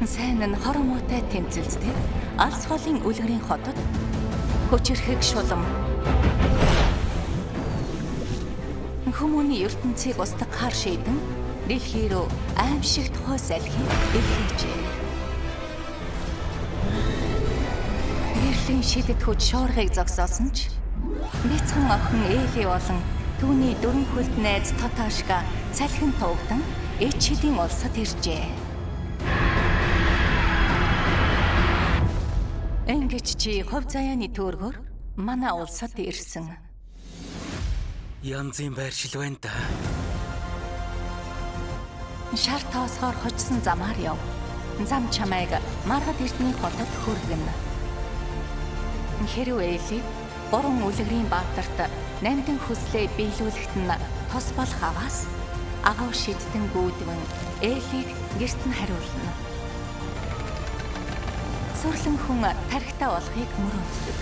Сайн нь хор муутай тэмцэлцдэг алс холын үлгэрийн хотод хүчирхэг шулам хүмүүний ертөнцийг устгах хар шийдэн дэлхий рүү аимшиг тухай салхийг илгээжээ. Гэрлийн шидэт хүч шуургыг зогсоосон ч бяцхан охин Эли болон түүний дөрвөн хүлт найз Таташка салхин туугдан эд шидийн улсад иржээ. Ингэж чи хувь заяаны төөргөөр манай улсад ирсэн. Янзын байршил байна да. Шар тоосгоор хочсон замаар яв. Зам чамайг маргад эрдний хотод хүргэнэ. Хэрвээ Эли борон үлгэрийн баатарт нандин хүслээ биелүүлэхэд нь тос болох аваас агав шидтэн гүйдвэн Элиг гэрт нь хариулна. Сүрлэн хүн тархитаа болохыг мөрөөддөг.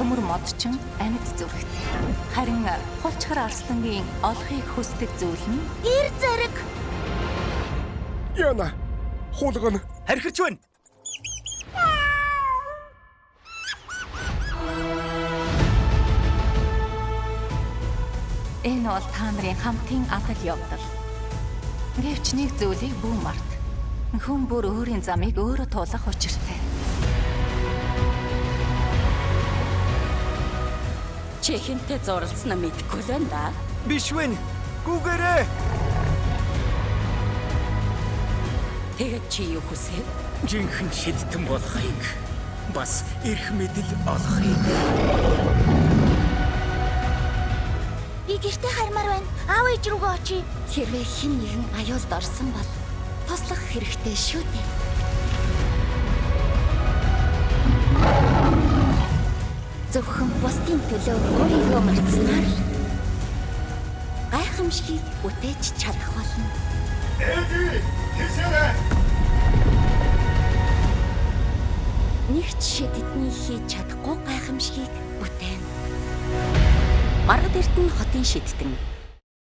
Төмөр модчин амьд зүрхтэй. Харин хулчхар арслангийн олохыг хүсдэг зүйл нь эр зэрэг. Яна, хулгана. Хархирч байна. Энэ бол та нарын хамтын адал явдал. Гэвч нэг зүйлийг бүү март. Хүн бүр өөрийн замыг өөрөө туулах учиртай. Чи хинтээ зуралцсан нь мэдэхгүй л байна да. Биш вэ? Гүгээрээ. Тэгээд чи юу хүсэв? Жинхэнэ шидтэн болохыг бас эрх мэдэл олохыг. Би гэртээ хармаар байна. Аав ээж рүүгээ очие. Хэрвээ хэн нэгэн аюулд орсон бол туслах хэрэгтэй шүү дээ. Зөвхөн бусдын төлөө өөрийгөө мартснаар л гайхамшигыг бүтээж чадах болно. Эди, тэсэрэ. Нэгч шидэдний хийж чадахгүй гайхамшигыг бүтээн. Маргад эрдэнэ хотын шидтэн